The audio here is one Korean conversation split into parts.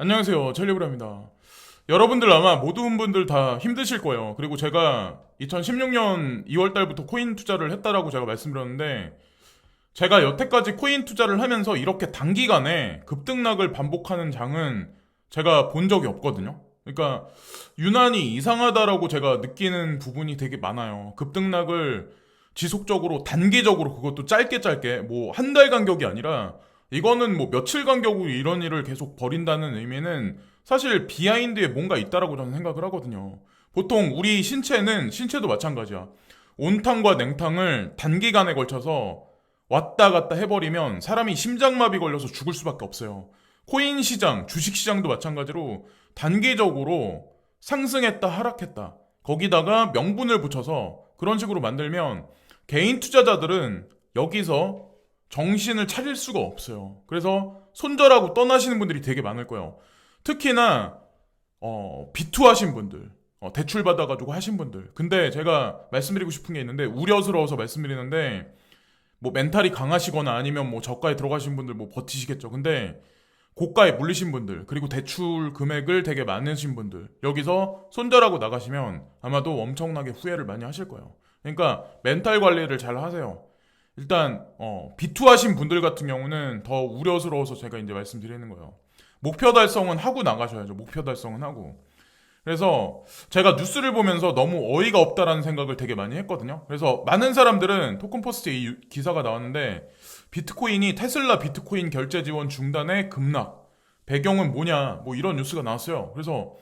안녕하세요. 첼리브라입니다. 여러분들 아마 모든 분들 다 힘드실 거예요. 그리고 제가 2016년 2월 달부터 코인 투자를 했다라고 제가 말씀드렸는데, 제가 여태까지 코인 투자를 하면서 이렇게 단기간에 급등락을 반복하는 장은 제가 본 적이 없거든요. 그러니까 유난히 이상하다라고 제가 느끼는 부분이 되게 많아요. 급등락을 지속적으로 단기적으로, 그것도 짧게 짧게 뭐 한 달 간격이 아니라 이거는 뭐 며칠 간격으로 이런 일을 계속 벌인다는 의미는 사실 비하인드에 뭔가 있다라고 저는 생각을 하거든요. 보통 우리 신체도 마찬가지야. 온탕과 냉탕을 단기간에 걸쳐서 왔다 갔다 해버리면 사람이 심장마비 걸려서 죽을 수밖에 없어요. 코인 시장, 주식 시장도 마찬가지로 단기적으로 상승했다 하락했다, 거기다가 명분을 붙여서 그런 식으로 만들면 개인 투자자들은 여기서 정신을 차릴 수가 없어요. 그래서 손절하고 떠나시는 분들이 되게 많을 거예요. 특히나 비투하신 분들, 대출 받아가지고 하신 분들. 근데 제가 말씀드리고 싶은 게 있는데, 우려스러워서 말씀드리는데, 뭐 멘탈이 강하시거나 아니면 뭐 저가에 들어가신 분들 뭐 버티시겠죠. 근데 고가에 물리신 분들, 그리고 대출 금액을 되게 많으신 분들, 여기서 손절하고 나가시면 아마도 엄청나게 후회를 많이 하실 거예요. 그러니까 멘탈 관리를 잘 하세요. 일단 비투하신 분들 같은 경우는 더 우려스러워서 제가 이제 말씀드리는 거예요. 목표 달성은 하고 나가셔야죠. 목표 달성은 하고. 그래서 제가 뉴스를 보면서 너무 어이가 없다라는 생각을 되게 많이 했거든요. 그래서 많은 사람들은 토큰포스트에 이 기사가 나왔는데, 비트코인이 테슬라 비트코인 결제 지원 중단의 급락, 배경은 뭐냐, 뭐 이런 뉴스가 나왔어요. 그래서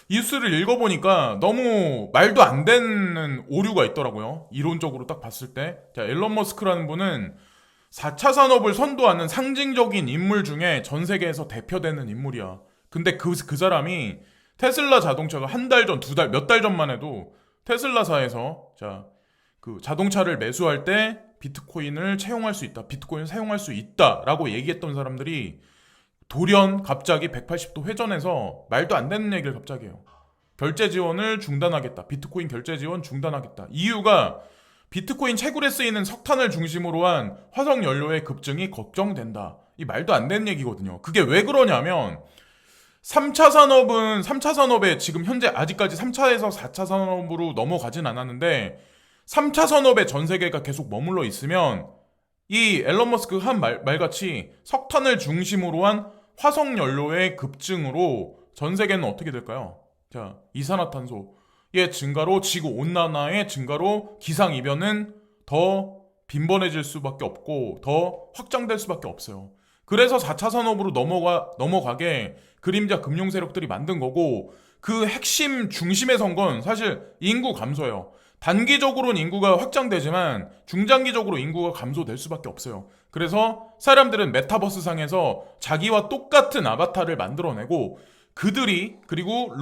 이 뉴스를 읽어보니까 너무 말도 안 되는 오류가 있더라고요. 이론적으로 딱 봤을 때. 자, 앨런 머스크라는 분은 4차 산업을 선도하는 상징적인 인물 중에 전 세계에서 대표되는 인물이야. 근데 그 사람이 테슬라 자동차가 한 달 전, 두 달, 몇 달 전만 해도 테슬라사에서 그 자동차를 매수할 때 비트코인을 채용할 수 있다, 비트코인을 사용할 수 있다라고 얘기했던 사람들이 돌연 갑자기 180도 회전해서 말도 안 되는 얘기를 갑자기 해요. 결제 지원을 중단하겠다, 비트코인 결제 지원 중단하겠다. 이유가 비트코인 채굴에 쓰이는 석탄을 중심으로 한 화석 연료의 급증이 걱정된다. 이 말도 안 되는 얘기거든요. 그게 왜 그러냐면 3차 산업에 지금 현재 아직까지 3차에서 4차 산업으로 넘어가진 않았는데, 3차 산업에 전 세계가 계속 머물러 있으면 이 앨런 머스크 한 말같이 석탄을 중심으로 한 화석 연료의 급증으로 전 세계는 어떻게 될까요? 자, 이산화탄소의 증가로, 지구 온난화의 증가로 기상이변은 더 빈번해질 수밖에 없고 더 확장될 수밖에 없어요. 그래서 4차 산업으로 넘어가게 그림자 금융 세력들이 만든 거고, 그 핵심 중심에 선 건 사실 인구 감소예요. 단기적으로는 인구가 확장되지만 중장기적으로 인구가 감소될 수밖에 없어요. 그래서 사람들은 메타버스 상에서 자기와 똑같은 아바타를 만들어내고, 그리고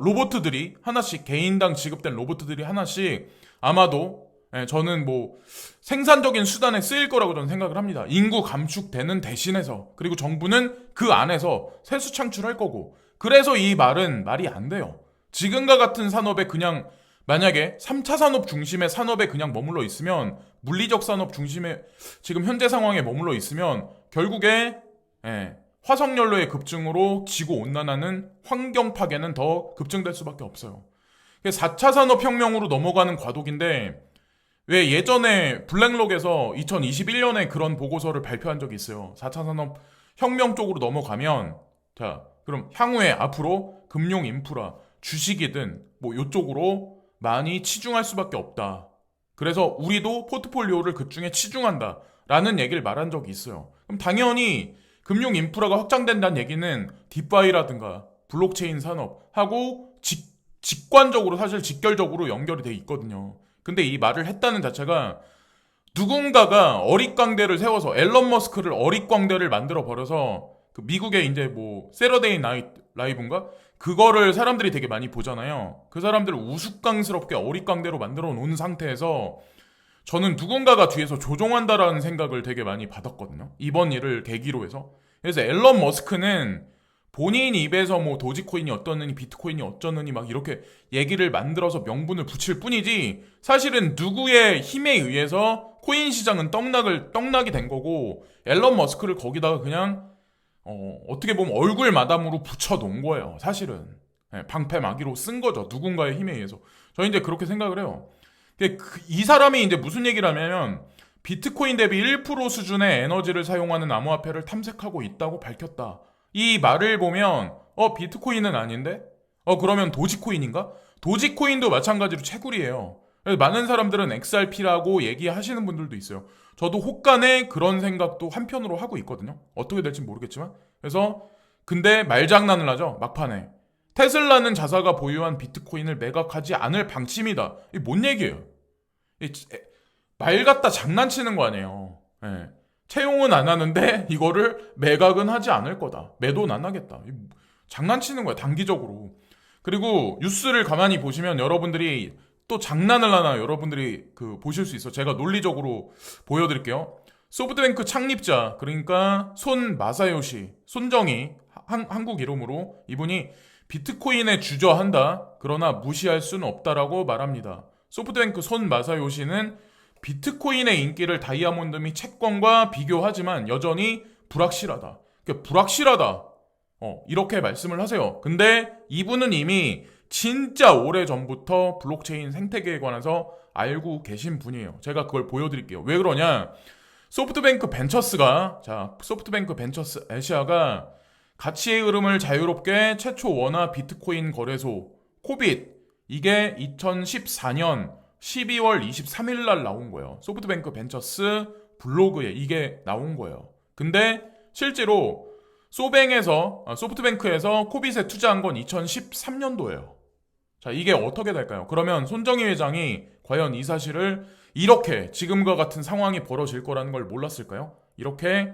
로봇들이 하나씩, 개인당 지급된 로봇들이 하나씩 아마도, 저는 뭐 생산적인 수단에 쓰일 거라고 저는 생각을 합니다. 인구 감축되는 대신해서. 그리고 정부는 그 안에서 세수 창출할 거고. 그래서 이 말은 말이 안 돼요. 지금과 같은 산업에 그냥, 만약에 3차 산업 중심의 산업에 그냥 머물러 있으면, 물리적 산업 중심의 지금 현재 상황에 머물러 있으면 결국에 화석연료의 급증으로 지구 온난화는, 환경 파괴는 더 급증될 수밖에 없어요. 4차 산업혁명으로 넘어가는 과도기인데, 왜 예전에 블랙록에서 2021년에 그런 보고서를 발표한 적이 있어요. 4차 산업 혁명 쪽으로 넘어가면, 자, 그럼 향후에 앞으로 금융 인프라, 주식이든 뭐 요쪽으로 많이 치중할 수밖에 없다. 그래서 우리도 포트폴리오를 그중에 치중한다 라는 얘기를 말한 적이 있어요. 그럼 당연히 금융 인프라가 확장된다는 얘기는 디파이라든가 블록체인 산업하고 직관적으로, 사실 직결적으로 연결이 돼 있거든요. 근데 이 말을 했다는 자체가 누군가가 어릿광대를 세워서, 앨런 머스크를 어릿광대를 만들어 버려서, 그 미국의 이제 뭐 세러데이 나이트 라이브인가, 그거를 사람들이 되게 많이 보잖아요. 그 사람들을 우스꽝스럽게 어릿광대로 만들어 놓은 상태에서 저는 누군가가 뒤에서 조종한다라는 생각을 되게 많이 받았거든요. 이번 일을 계기로 해서. 그래서 앨런 머스크는 본인 입에서 뭐 도지코인이 어떠느니 비트코인이 어쩌느니 막 이렇게 얘기를 만들어서 명분을 붙일 뿐이지, 사실은 누구의 힘에 의해서 코인 시장은 떡락이 된 거고, 앨런 머스크를 거기다가 그냥 어떻게 보면 얼굴 마담으로 붙여놓은 거예요. 사실은 방패막이로 쓴 거죠. 누군가의 힘에 의해서. 저는 이제 그렇게 생각을 해요. 이 사람이 이제 무슨 얘기를 하냐면 비트코인 대비 1% 수준의 에너지를 사용하는 암호화폐를 탐색하고 있다고 밝혔다. 이 말을 보면 비트코인은 아닌데? 그러면 도지코인인가? 도지코인도 마찬가지로 채굴이에요. 많은 사람들은 XRP라고 얘기하시는 분들도 있어요. 저도 혹간에 그런 생각도 한편으로 하고 있거든요. 어떻게 될지 모르겠지만. 그래서 근데 말장난을 하죠. 막판에. 테슬라는 자사가 보유한 비트코인을 매각하지 않을 방침이다. 이게 뭔 얘기예요? 말 갖다 장난치는 거 아니에요. 예. 채용은 안 하는데 이거를 매각은 하지 않을 거다. 매도는 안 하겠다. 장난치는 거야, 단기적으로. 그리고 뉴스를 가만히 보시면 여러분들이 또 장난을 하나 여러분들이 보실 수 있어. 제가 논리적으로 보여드릴게요. 소프트뱅크 창립자, 그러니까 손 마사요시, 손정희, 한국 이름으로 이분이 비트코인에 주저한다. 그러나 무시할 수는 없다라고 말합니다. 소프트뱅크 손 마사요시는 비트코인의 인기를 다이아몬드 및 채권과 비교하지만 여전히 불확실하다. 그러니까 불확실하다. 이렇게 말씀을 하세요. 근데 이분은 이미 진짜 오래전부터 블록체인 생태계에 관해서 알고 계신 분이에요. 제가 그걸 보여드릴게요. 왜 그러냐? 소프트뱅크 벤처스 아시아가 가치의 흐름을 자유롭게 최초 원화 비트코인 거래소 코빗, 이게 2014년 12월 23일 날 나온 거예요. 소프트뱅크 벤처스 블로그에 이게 나온 거예요. 근데 실제로 소프트뱅크에서 코빗에 투자한 건 2013년도예요. 자, 이게 어떻게 될까요? 그러면 손정희 회장이 과연 이 사실을 이렇게 지금과 같은 상황이 벌어질 거라는 걸 몰랐을까요? 이렇게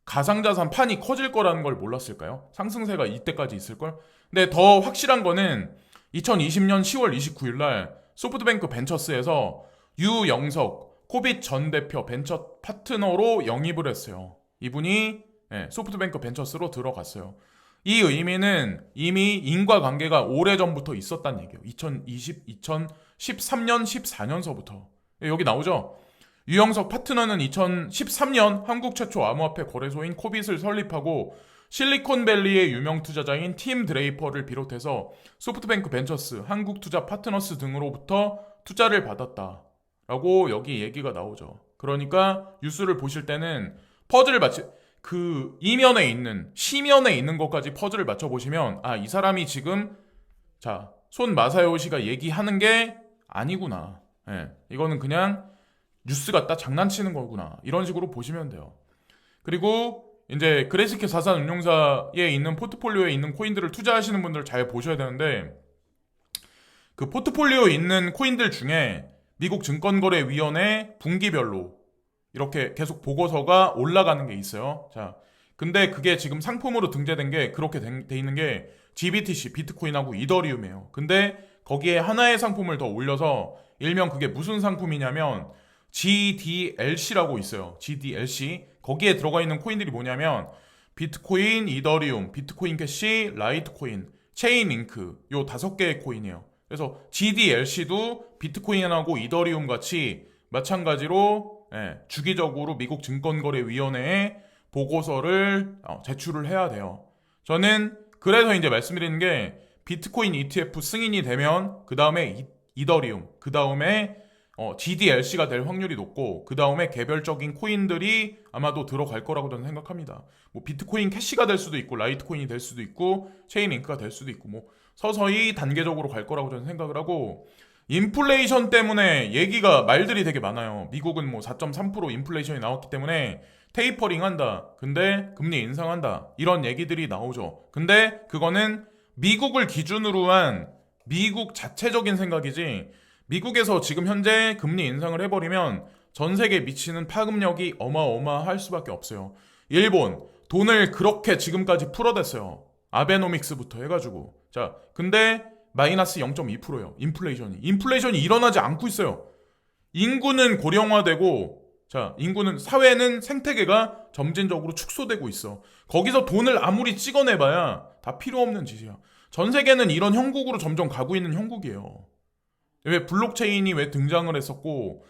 가상자산 판이 커질 거라는 걸 몰랐을까요? 상승세가 이때까지 있을걸? 근데 더 확실한 거는 2020년 10월 29일 날 소프트뱅크 벤처스에서 유영석 코빗 전 대표 벤처 파트너로 영입을 했어요. 이분이 소프트뱅크 벤처스로 들어갔어요. 이 의미는 이미 인과관계가 오래전부터 있었다는 얘기예요. 2013년, 14년서부터. 여기 나오죠? 유영석 파트너는 2013년 한국 최초 암호화폐 거래소인 코빗을 설립하고 실리콘밸리의 유명 투자자인 팀 드레이퍼를 비롯해서 소프트뱅크 벤처스, 한국투자 파트너스 등으로부터 투자를 받았다. 라고 여기 얘기가 나오죠. 그러니까 뉴스를 보실 때는 퍼즐을 시면에 있는 것까지 퍼즐을 맞춰보시면, 이 사람이 지금, 손 마사요시가 얘기하는 게 아니구나. 이거는 그냥 뉴스 갖다 장난치는 거구나. 이런 식으로 보시면 돼요. 그리고 이제 그래스케 자산운용사에 있는 포트폴리오에 있는 코인들을 투자하시는 분들 잘 보셔야 되는데, 그 포트폴리오에 있는 코인들 중에 미국 증권거래위원회 분기별로 이렇게 계속 보고서가 올라가는 게 있어요. 자, 근데 그게 지금 상품으로 등재된 게 그렇게 돼 있는 게 GBTC, 비트코인하고 이더리움이에요. 근데 거기에 하나의 상품을 더 올려서 일명 그게 무슨 상품이냐면 GDLC라고 있어요. GDLC. 거기에 들어가 있는 코인들이 뭐냐면 비트코인, 이더리움, 비트코인 캐시, 라이트코인, 체인링크 요 5개의 코인이에요. 그래서 GDLC도 비트코인하고 이더리움 같이 마찬가지로 주기적으로 미국 증권거래위원회에 보고서를 제출을 해야 돼요. 저는 그래서 이제 말씀드리는 게 비트코인 ETF 승인이 되면 그 다음에 이더리움, 그 다음에 GDLC가 될 확률이 높고 그 다음에 개별적인 코인들이 아마도 들어갈 거라고 저는 생각합니다. 뭐 비트코인 캐시가 될 수도 있고 라이트코인이 될 수도 있고 체인링크가 될 수도 있고 뭐 서서히 단계적으로 갈 거라고 저는 생각을 하고, 인플레이션 때문에 말들이 되게 많아요. 미국은 뭐 4.3% 인플레이션이 나왔기 때문에 테이퍼링 한다. 근데 금리 인상한다. 이런 얘기들이 나오죠. 근데 그거는 미국을 기준으로 한 미국 자체적인 생각이지, 미국에서 지금 현재 금리 인상을 해버리면 전 세계에 미치는 파급력이 어마어마할 수밖에 없어요. 일본 돈을 그렇게 지금까지 풀어댔어요. 아베노믹스부터 해가지고. 자, 근데 마이너스 0.2%예요. 인플레이션이 일어나지 않고 있어요. 인구는 고령화되고, 사회는 생태계가 점진적으로 축소되고 있어. 거기서 돈을 아무리 찍어내봐야 다 필요 없는 짓이야. 전 세계는 이런 형국으로 점점 가고 있는 형국이에요. 왜 블록체인이 왜 등장을 했었고,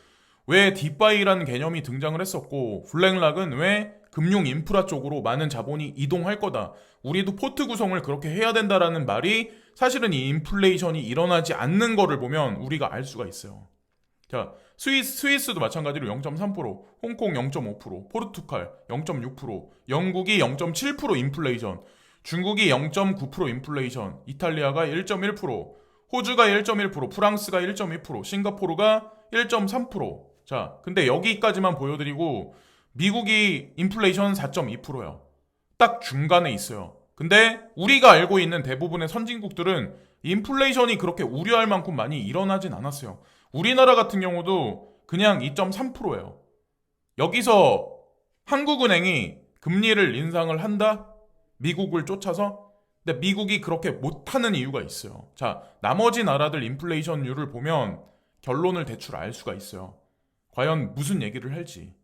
왜 디파이라는 개념이 등장을 했었고, 블랙락은 왜 금융 인프라 쪽으로 많은 자본이 이동할 거다. 우리도 포트 구성을 그렇게 해야 된다라는 말이 사실은 이 인플레이션이 일어나지 않는 거를 보면 우리가 알 수가 있어요. 자, 스위스도 마찬가지로 0.3%, 홍콩 0.5%, 포르투갈 0.6%, 영국이 0.7% 인플레이션, 중국이 0.9% 인플레이션, 이탈리아가 1.1%, 호주가 1.1%, 프랑스가 1.2%, 싱가포르가 1.3%. 자, 근데 여기까지만 보여드리고 미국이 인플레이션 4.2%예요. 딱 중간에 있어요. 근데 우리가 알고 있는 대부분의 선진국들은 인플레이션이 그렇게 우려할 만큼 많이 일어나진 않았어요. 우리나라 같은 경우도 그냥 2.3%예요. 여기서 한국은행이 금리를 인상을 한다? 미국을 쫓아서? 근데 미국이 그렇게 못하는 이유가 있어요. 자, 나머지 나라들 인플레이션율을 보면 결론을 대충 알 수가 있어요. 과연 무슨 얘기를 할지.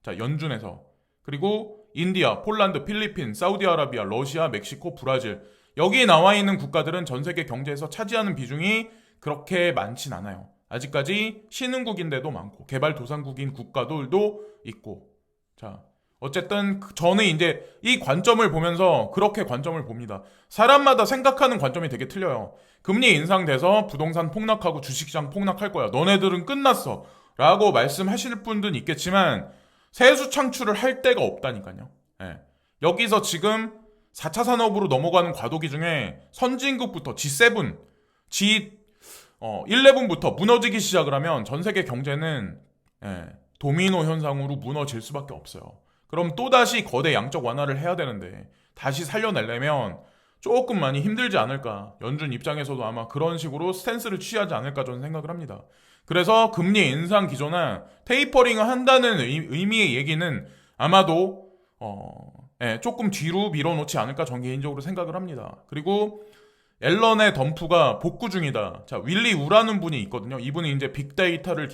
자, 연준에서. 그리고 인디아, 폴란드, 필리핀, 사우디아라비아, 러시아, 멕시코, 브라질. 여기 나와 있는 국가들은 전 세계 경제에서 차지하는 비중이 그렇게 많진 않아요. 아직까지 신흥국인데도 많고 개발도상국인 국가들도 있고. 자, 어쨌든 저는 이제 이 관점을 보면서 그렇게 관점을 봅니다. 사람마다 생각하는 관점이 되게 틀려요. 금리 인상돼서 부동산 폭락하고 주식시장 폭락할 거야. 너네들은 끝났어. 라고 말씀하실 분들은 있겠지만 세수 창출을 할 데가 없다니까요. 예. 여기서 지금 4차 산업으로 넘어가는 과도기 중에 선진국부터 G7, G11부터 무너지기 시작을 하면 전 세계 경제는 도미노 현상으로 무너질 수밖에 없어요. 그럼 또다시 거대 양적 완화를 해야 되는데 다시 살려내려면 조금 많이 힘들지 않을까. 연준 입장에서도 아마 그런 식으로 스탠스를 취하지 않을까 저는 생각을 합니다. 그래서 금리 인상 기조나 테이퍼링을 한다는 의미의 얘기는 아마도 조금 뒤로 밀어놓지 않을까 저는 개인적으로 생각을 합니다. 그리고 앨런의 덤프가 복구 중이다. 자, 윌리 우라는 분이 있거든요. 이분이 이제 빅데이터를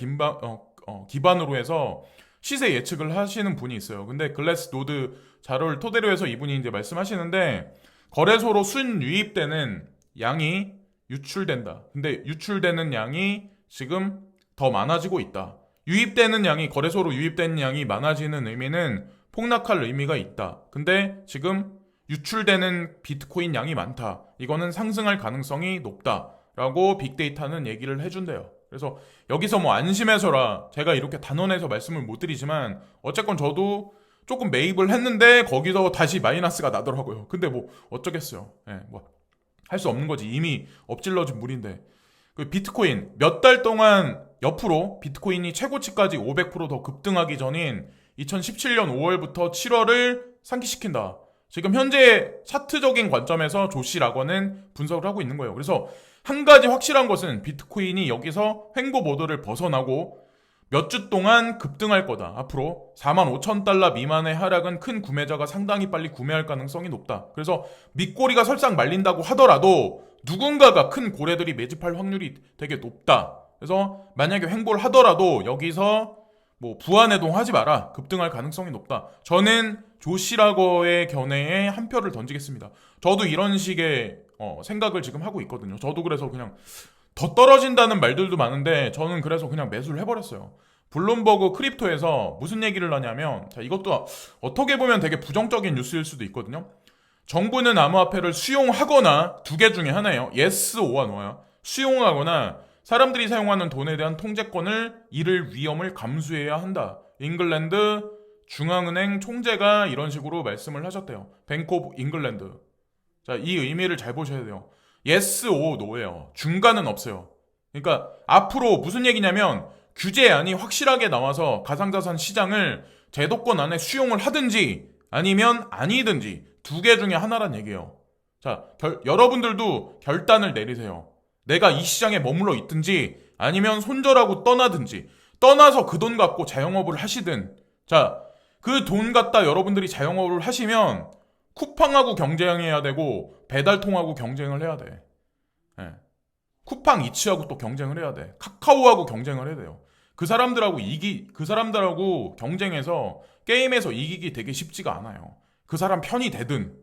기반으로 해서 시세 예측을 하시는 분이 있어요. 근데 글래스노드 자료를 토대로 해서 이분이 이제 말씀하시는데 거래소로 순유입되는 양이 유출된다. 근데 유출되는 양이 지금 더 많아지고 있다. 유입되는 양이 거래소로 유입되는 양이 많아지는 의미는 폭락할 의미가 있다. 근데 지금 유출되는 비트코인 양이 많다. 이거는 상승할 가능성이 높다라고 빅데이터는 얘기를 해준대요. 그래서 여기서 뭐 안심해서라 제가 이렇게 단언해서 말씀을 못 드리지만 어쨌건 저도 조금 매입을 했는데 거기서 다시 마이너스가 나더라고요. 근데 뭐 어쩌겠어요. 뭐 할 수 없는 거지. 이미 엎질러진 물인데. 그 비트코인 몇 달 동안 옆으로 비트코인이 최고치까지 500%더 급등하기 전인 2017년 5월부터 7월을 상기시킨다. 지금 현재 차트적인 관점에서 조시 락원은 분석을 하고 있는 거예요. 그래서 한 가지 확실한 것은 비트코인이 여기서 횡보 모드를 벗어나고 몇 주 동안 급등할 거다. 앞으로 45,000달러 미만의 하락은 큰 구매자가 상당히 빨리 구매할 가능성이 높다. 그래서 밑꼬리가 설상 말린다고 하더라도 누군가가 큰 고래들이 매집할 확률이 되게 높다. 그래서 만약에 횡보를 하더라도 여기서 뭐 부안해동 하지 마라. 급등할 가능성이 높다. 저는 조시라거의 견해에 한 표를 던지겠습니다. 저도 이런 식의 생각을 지금 하고 있거든요. 저도 그래서 그냥 더 떨어진다는 말들도 많은데 저는 그래서 그냥 매수를 해버렸어요. 블룸버그 크립토에서 무슨 얘기를 하냐면 자, 이것도 어떻게 보면 되게 부정적인 뉴스일 수도 있거든요. 정부는 암호화폐를 수용하거나 두 개 중에 하나예요. yes or no야. 수용하거나 사람들이 사용하는 돈에 대한 통제권을 잃을 위험을 감수해야 한다. 잉글랜드 중앙은행 총재가 이런 식으로 말씀을 하셨대요. 뱅크 오브 잉글랜드. 자, 이 의미를 잘 보셔야 돼요. yes or no예요. 중간은 없어요. 그러니까 앞으로 무슨 얘기냐면 규제안이 확실하게 나와서 가상자산 시장을 제도권 안에 수용을 하든지 아니면 아니든지 두 개 중에 하나란 얘기예요. 자, 여러분들도 결단을 내리세요. 내가 이 시장에 머물러 있든지 아니면 손절하고 떠나든지 떠나서 그 돈 갖고 자영업을 하시든 자, 그 돈 갖다 여러분들이 자영업을 하시면 쿠팡하고 경쟁해야 되고 배달통하고 경쟁을 해야 돼. 쿠팡 이츠하고 또 경쟁을 해야 돼. 카카오하고 경쟁을 해야 돼요. 그 사람들하고 경쟁해서 게임에서 이기기 되게 쉽지가 않아요. 그 사람 편이 되든.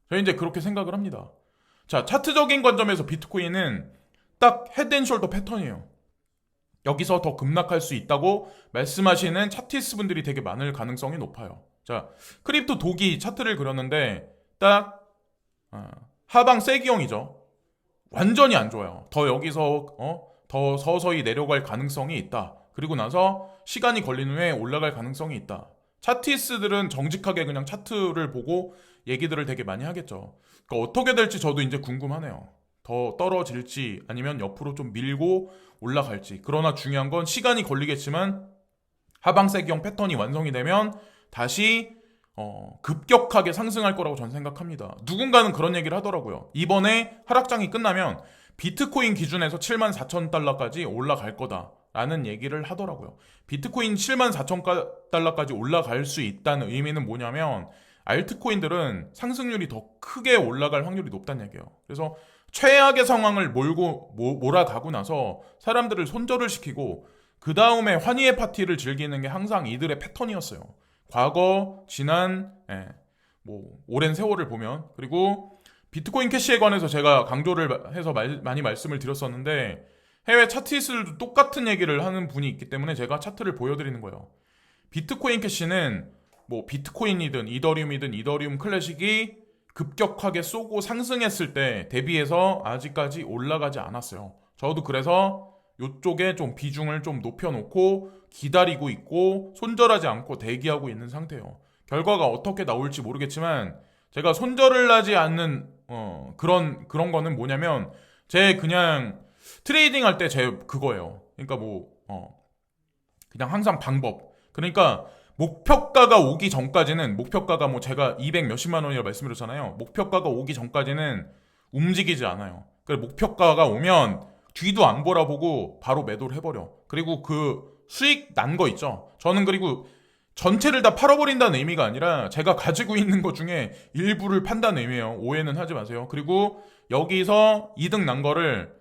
저는 이제 그렇게 생각을 합니다. 자, 차트적인 관점에서 비트코인은 딱 헤드앤숄더 패턴이에요. 여기서 더 급락할 수 있다고 말씀하시는 차티스트 분들이 되게 많을 가능성이 높아요. 자, 크립토 독이 차트를 그렸는데 딱 하방 세기형이죠. 완전히 안 좋아요. 더 여기서 더 서서히 내려갈 가능성이 있다. 그리고 나서 시간이 걸린 후에 올라갈 가능성이 있다. 차티스트들은 정직하게 그냥 차트를 보고 얘기들을 되게 많이 하겠죠. 그러니까 어떻게 될지 저도 이제 궁금하네요. 더 떨어질지 아니면 옆으로 좀 밀고 올라갈지. 그러나 중요한 건 시간이 걸리겠지만 하방세기형 패턴이 완성이 되면 다시 급격하게 상승할 거라고 저는 생각합니다. 누군가는 그런 얘기를 하더라고요. 이번에 하락장이 끝나면 비트코인 기준에서 74,000달러까지 올라갈 거다라는 얘기를 하더라고요. 비트코인 74,000달러까지 올라갈 수 있다는 의미는 뭐냐면 알트코인들은 상승률이 더 크게 올라갈 확률이 높다는 얘기예요. 그래서 최악의 상황을 몰아가고 나서 사람들을 손절을 시키고 그 다음에 환희의 파티를 즐기는 게 항상 이들의 패턴이었어요. 과거, 지난, 오랜 세월을 보면. 그리고 비트코인 캐시에 관해서 제가 강조를 해서 많이 말씀을 드렸었는데 해외 차트리스트들도 똑같은 얘기를 하는 분이 있기 때문에 제가 차트를 보여드리는 거예요. 비트코인 캐시는 뭐 비트코인이든 이더리움이든 이더리움 클래식이 급격하게 쏘고 상승했을 때 대비해서 아직까지 올라가지 않았어요. 저도 그래서 이쪽에 좀 비중을 좀 높여놓고 기다리고 있고 손절하지 않고 대기하고 있는 상태예요. 결과가 어떻게 나올지 모르겠지만 제가 손절을 하지 않는 그런 거는 뭐냐면 제 그냥 트레이딩 할 때 제 그거예요. 그러니까 그냥 항상 방법. 그러니까 목표가가 오기 전까지는 목표가가 뭐 제가 200 몇십만 원이라고 말씀드렸잖아요. 목표가가 오기 전까지는 움직이지 않아요. 그래 목표가가 오면 뒤도 안 보라보고 바로 매도를 해버려. 그리고 그 수익 난 거 있죠. 저는 그리고 전체를 다 팔아버린다는 의미가 아니라 제가 가지고 있는 것 중에 일부를 판다는 의미예요. 오해는 하지 마세요. 그리고 여기서 이득 난 거를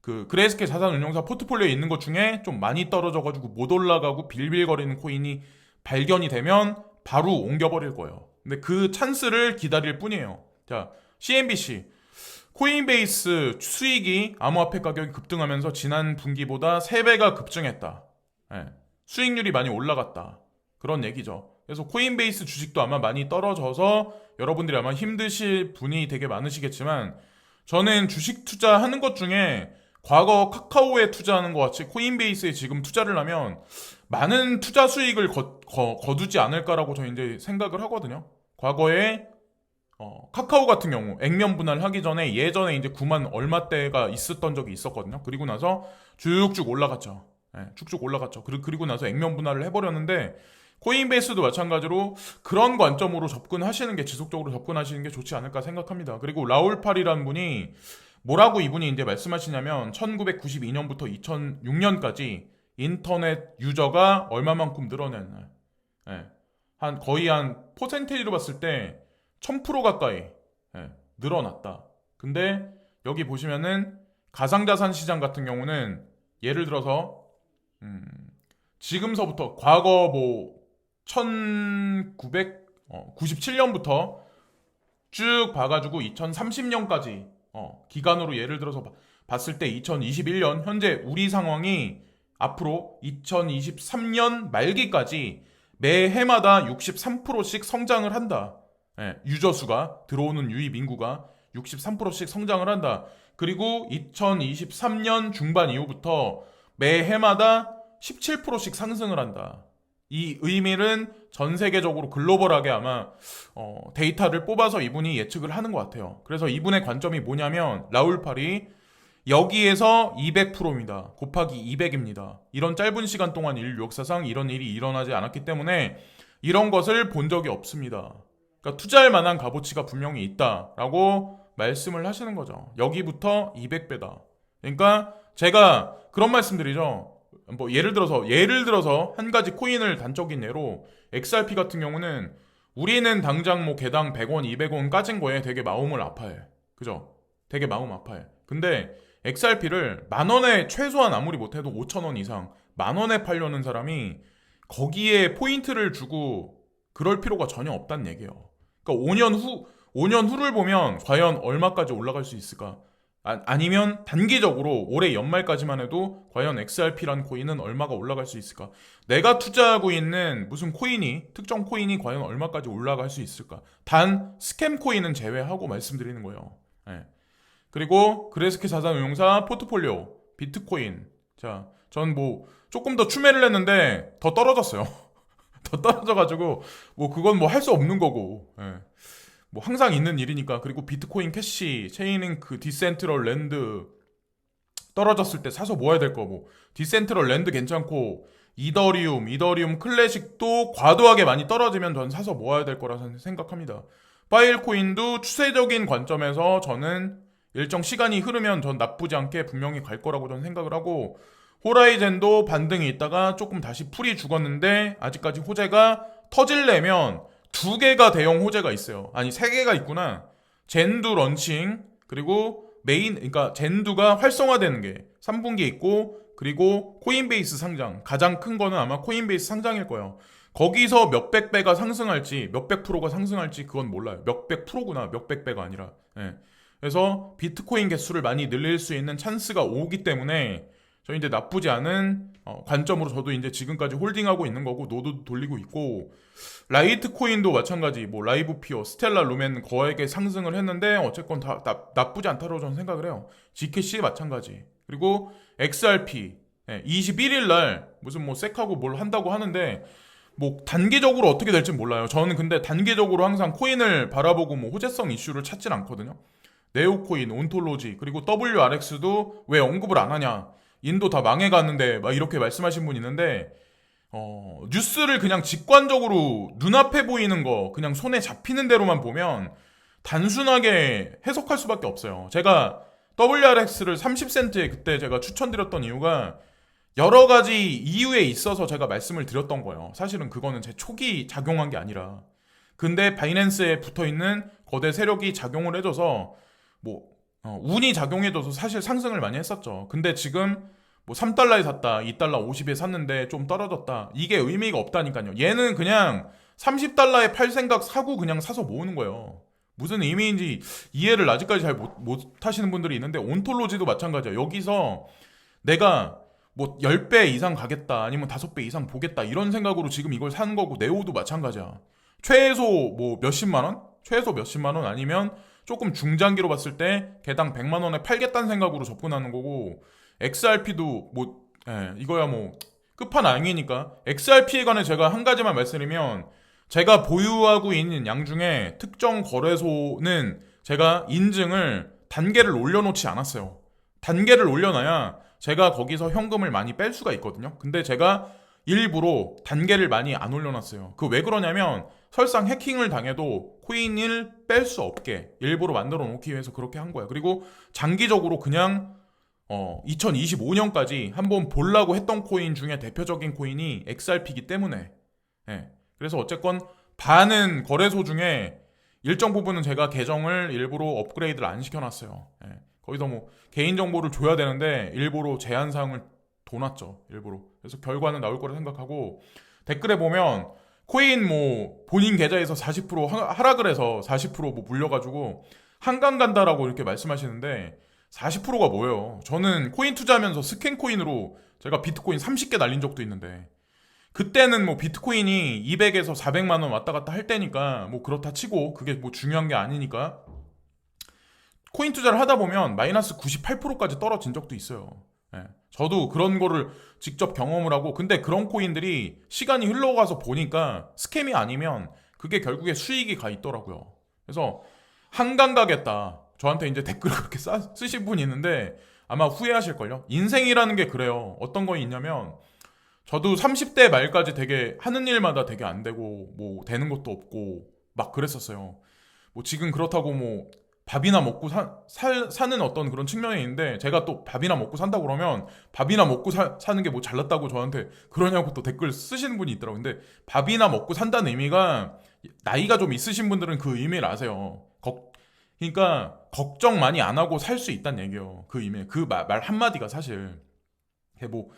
그 그레이스케일 자산운용사 포트폴리오에 있는 것 중에 좀 많이 떨어져가지고 못 올라가고 빌빌거리는 코인이 발견이 되면 바로 옮겨버릴 거예요. 근데 그 찬스를 기다릴 뿐이에요. 자, CNBC 코인베이스 수익이 암호화폐 가격이 급등하면서 지난 분기보다 3배가 급증했다. 수익률이 많이 올라갔다. 그런 얘기죠. 그래서 코인베이스 주식도 아마 많이 떨어져서 여러분들이 아마 힘드실 분이 되게 많으시겠지만 저는 주식 투자하는 것 중에 과거 카카오에 투자하는 것 같이 코인베이스에 지금 투자를 하면 많은 투자 수익을 거두지 않을까라고 저는 이제 생각을 하거든요. 과거에 카카오 같은 경우 액면 분할하기 전에 예전에 이제 9만 얼마대가 있었던 적이 있었거든요. 그리고 나서 쭉쭉 올라갔죠. 쭉쭉 올라갔죠. 그리고 나서 액면 분할을 해버렸는데 코인베이스도 마찬가지로 그런 관점으로 접근하시는 게 지속적으로 접근하시는 게 좋지 않을까 생각합니다. 그리고 라울팔이라는 분이 뭐라고 이분이 이제 말씀하시냐면 1992년부터 2006년까지 인터넷 유저가 얼마만큼 늘어났나. 거의 한 퍼센테이지로 봤을 때 1000% 가까이 늘어났다. 근데 여기 보시면은 가상자산 시장 같은 경우는 예를 들어서 지금서부터 과거 뭐 1997년부터 쭉 봐가지고 2030년까지 기간으로 예를 들어서 봤을 때 2021년 현재 우리 상황이 앞으로 2023년 말기까지 매해마다 63%씩 성장을 한다. 유저 수가 들어오는 유입 인구가 63%씩 성장을 한다. 그리고 2023년 중반 이후부터 매해마다 17%씩 상승을 한다. 이 의미는 전 세계적으로 글로벌하게 아마 데이터를 뽑아서 이분이 예측을 하는 것 같아요. 그래서 이분의 관점이 뭐냐면 라울팔이 여기에서 200%입니다. 곱하기 200입니다. 이런 짧은 시간 동안 인류 역사상 이런 일이 일어나지 않았기 때문에 이런 것을 본 적이 없습니다. 그러니까 투자할 만한 값어치가 분명히 있다라고 말씀을 하시는 거죠. 여기부터 200배다. 그러니까 제가 그런 말씀드리죠. 뭐 예를 들어서 한 가지 코인을 단적인 예로 XRP 같은 경우는 우리는 당장 뭐 개당 100원, 200원 까진 거에 되게 마음을 아파해. 그죠? 되게 마음 아파해. 근데 XRP를 만 원에 최소한 아무리 못해도 5,000원 이상 만 원에 팔려는 사람이 거기에 포인트를 주고 그럴 필요가 전혀 없다는 얘기예요. 그러니까 5년 후를 보면 과연 얼마까지 올라갈 수 있을까? 아니면 단기적으로 올해 연말까지만 해도 과연 XRP라는 코인은 얼마가 올라갈 수 있을까? 내가 투자하고 있는 무슨 코인이, 특정 코인이 과연 얼마까지 올라갈 수 있을까? 단 스캠 코인은 제외하고 말씀드리는 거예요. 예. 그리고 그레스케 자산운용사 포트폴리오 비트코인. 자, 전 뭐 조금 더 추매를 했는데 더 떨어졌어요. 더 떨어져가지고 뭐 그건 뭐 할 수 없는 거고. 예. 뭐 항상 있는 일이니까. 그리고 비트코인 캐시, 체인링크, 디센트럴 랜드 떨어졌을 때 사서 모아야 될 거고, 디센트럴 랜드 괜찮고, 이더리움 클래식도 과도하게 많이 떨어지면 전 사서 모아야 될 거라 생각합니다. 파일코인도 추세적인 관점에서 저는 일정 시간이 흐르면 전 나쁘지 않게 분명히 갈 거라고 저는 생각을 하고, 호라이젠도 반등이 있다가 조금 다시 풀이 죽었는데 아직까지 호재가 터질려면 두 개가 대형 호재가 있어요. 아니, 세 개가 있구나. 젠두 런칭, 그리고 그러니까 젠두가 활성화되는 게 3분기에 있고, 그리고 코인베이스 상장. 가장 큰 거는 아마 코인베이스 상장일 거예요. 거기서 몇백 배가 상승할지, 몇백 프로가 상승할지 그건 몰라요. 몇백 프로구나. 몇백 배가 아니라. 예. 그래서 비트코인 개수를 많이 늘릴 수 있는 찬스가 오기 때문에 저 이제 나쁘지 않은 관점으로 저도 이제 지금까지 홀딩하고 있는 거고, 노도 돌리고 있고, 라이트코인도 마찬가지. 뭐 라이브피어, 스텔라 루멘 거액의 상승을 했는데 어쨌건 다 나쁘지 않다고 저는 생각을 해요. GKC 마찬가지. 그리고 XRP 21일 날 무슨 뭐 섹하고 뭘 한다고 하는데 뭐 단기적으로 어떻게 될지 몰라요. 저는 근데 단기적으로 항상 코인을 바라보고 뭐 호재성 이슈를 찾진 않거든요. 네오코인, 온톨로지, 그리고 WRX도 왜 언급을 안 하냐? 인도 다 망해갔는데 막 이렇게 말씀하신 분 있는데, 뉴스를 그냥 직관적으로 눈앞에 보이는 거 그냥 손에 잡히는 대로만 보면 단순하게 해석할 수밖에 없어요. 제가 WRX를 30센트에 그때 제가 추천드렸던 이유가 여러 가지 이유에 있어서 제가 말씀을 드렸던 거예요. 사실은 그거는 제 촉이 작용한 게 아니라, 근데 바이낸스에 붙어있는 거대 세력이 작용을 해줘서 뭐 운이 작용해줘서 사실 상승을 많이 했었죠. 근데 지금 뭐 3달러에 샀다, 2달러 50에 샀는데 좀 떨어졌다, 이게 의미가 없다니까요. 얘는 그냥 30달러에 팔 생각 사고 그냥 사서 모으는 거예요. 무슨 의미인지 이해를 아직까지 잘 못 하시는 분들이 있는데, 온톨로지도 마찬가지예요. 여기서 내가 뭐 10배 이상 가겠다, 아니면 5배 이상 보겠다, 이런 생각으로 지금 이걸 사는 거고, 네오도 마찬가지야. 최소 뭐 몇십만 원? 최소 몇십만 원, 아니면 조금 중장기로 봤을 때 개당 100만 원에 팔겠다는 생각으로 접근하는 거고, XRP도 뭐 이거야 뭐 끝판왕이니까. XRP에 관해 제가 한 가지만 말씀드리면, 제가 보유하고 있는 양 중에 특정 거래소는 제가 인증을 단계를 올려놓지 않았어요. 단계를 올려놔야 제가 거기서 현금을 많이 뺄 수가 있거든요. 근데 제가 일부러 단계를 많이 안 올려놨어요. 그 왜 그러냐면 설상 해킹을 당해도 코인을 뺄 수 없게 일부러 만들어 놓기 위해서 그렇게 한 거예요. 그리고 장기적으로 그냥 2025년까지 한번 보려고 했던 코인 중에 대표적인 코인이 XRP이기 때문에, 그래서 어쨌건 반은 거래소 중에 일정 부분은 제가 계정을 일부러 업그레이드를 안 시켜놨어요. 거기서 뭐 개인정보를 줘야 되는데 일부러 제한사항을 둬놨죠. 일부러. 그래서 결과는 나올 거라 생각하고, 댓글에 보면 코인 뭐 본인 계좌에서 40% 하락을 해서 40%뭐 물려가지고 한강 간다라고 이렇게 말씀하시는데, 40%가 뭐예요? 저는 코인 투자하면서 스캔 코인으로 제가 비트코인 30개 날린 적도 있는데, 그때는 뭐 비트코인이 200에서 400만 원 왔다 갔다 할 때니까 뭐 그렇다 치고 그게 뭐 중요한 게 아니니까, 코인 투자를 하다 보면 마이너스 98%까지 떨어진 적도 있어요. 저도 그런 거를 직접 경험을 하고, 근데 그런 코인들이 시간이 흘러가서 보니까 스캠이 아니면 그게 결국에 수익이 가 있더라고요. 그래서 한강 가겠다, 저한테 이제 댓글을 그렇게 쓰신 분이 있는데 아마 후회하실걸요. 인생이라는 게 그래요. 어떤 거 있냐면, 저도 30대 말까지 되게 하는 일마다 되게 안 되고 뭐 되는 것도 없고 막 그랬었어요. 뭐 지금 그렇다고 뭐 밥이나 먹고 사는 어떤 그런 측면이 있는데, 제가 또 밥이나 먹고 산다고 그러면 밥이나 먹고 사는 게 뭐 잘났다고 저한테 그러냐고 또 댓글 쓰시는 분이 있더라고요. 근데 밥이나 먹고 산다는 의미가, 나이가 좀 있으신 분들은 그 의미를 아세요. 그러니까 걱정 많이 안 하고 살 수 있다는 얘기예요. 그 의미, 그 말 한마디가 사실 뭐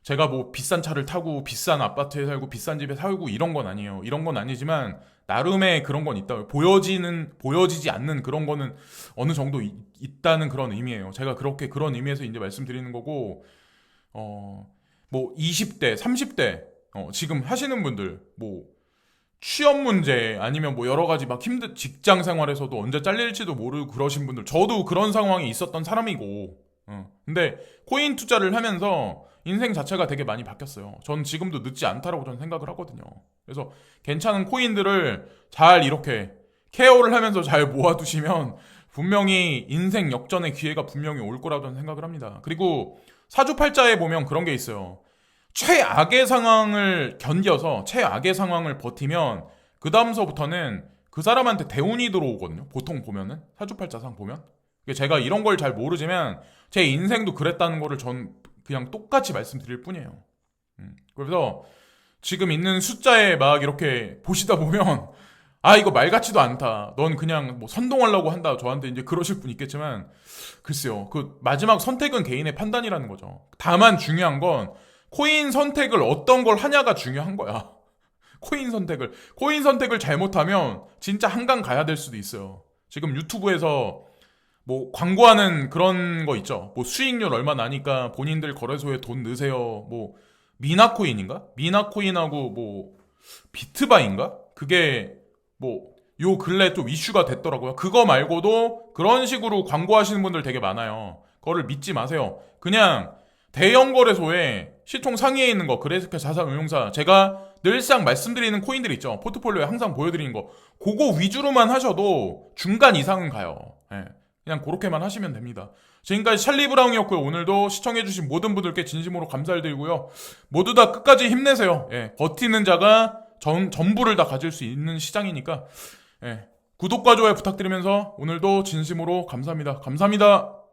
제가 뭐 비싼 차를 타고 비싼 아파트에 살고 비싼 집에 살고 이런 건 아니에요. 이런 건 아니지만 나름의 그런 건 있다. 보여지지 않는 그런 거는 어느 정도 있다는 그런 의미예요. 제가 그렇게 그런 의미에서 이제 말씀드리는 거고, 뭐 20대, 30대 지금 하시는 분들 뭐 취업 문제 아니면 뭐 여러 가지 막 힘든 직장 생활에서도 언제 잘릴지도 모르고 그러신 분들, 저도 그런 상황이 있었던 사람이고, 근데 코인 투자를 하면서 인생 자체가 되게 많이 바뀌었어요. 전 지금도 늦지 않다라고 저는 생각을 하거든요. 그래서 괜찮은 코인들을 잘 이렇게 케어를 하면서 잘 모아두시면 분명히 인생 역전의 기회가 분명히 올 거라고 저는 생각을 합니다. 그리고 사주팔자에 보면 그런 게 있어요. 최악의 상황을 견뎌서 최악의 상황을 버티면 그 다음서부터는 그 사람한테 대운이 들어오거든요. 보통 보면은 사주팔자상 보면. 제가 이런 걸 잘 모르지만 제 인생도 그랬다는 거를 전 그냥 똑같이 말씀드릴 뿐이에요. 그래서 지금 있는 숫자에 막 이렇게 보시다 보면 아 이거 말 같지도 않다. 넌 그냥 뭐 선동하려고 한다. 저한테 이제 그러실 분 있겠지만 글쎄요. 그 마지막 선택은 개인의 판단이라는 거죠. 다만 중요한 건 코인 선택을 어떤 걸 하냐가 중요한 거야. 코인 선택을 잘못하면 진짜 한강 가야 될 수도 있어요. 지금 유튜브에서 뭐 광고하는 그런 거 있죠. 뭐 수익률 얼마 나니까 본인들 거래소에 돈 넣으세요. 뭐 미나코인인가? 미나코인하고 뭐 비트바인가? 그게 뭐 요 근래 좀 이슈가 됐더라고요. 그거 말고도 그런 식으로 광고하시는 분들 되게 많아요. 그거를 믿지 마세요. 그냥 대형 거래소에 시총 상위에 있는 거, 그레스케 자산운용사, 제가 늘상 말씀드리는 코인들 있죠. 포트폴리오에 항상 보여드리는 거, 그거 위주로만 하셔도 중간 이상은 가요. 예. 그냥 그렇게만 하시면 됩니다. 지금까지 찰리 브라운이었고요. 오늘도 시청해주신 모든 분들께 진심으로 감사를 드리고요. 모두 다 끝까지 힘내세요. 예. 버티는 자가 전부를 다 가질 수 있는 시장이니까, 예. 구독과 좋아요 부탁드리면서 오늘도 진심으로 감사합니다. 감사합니다.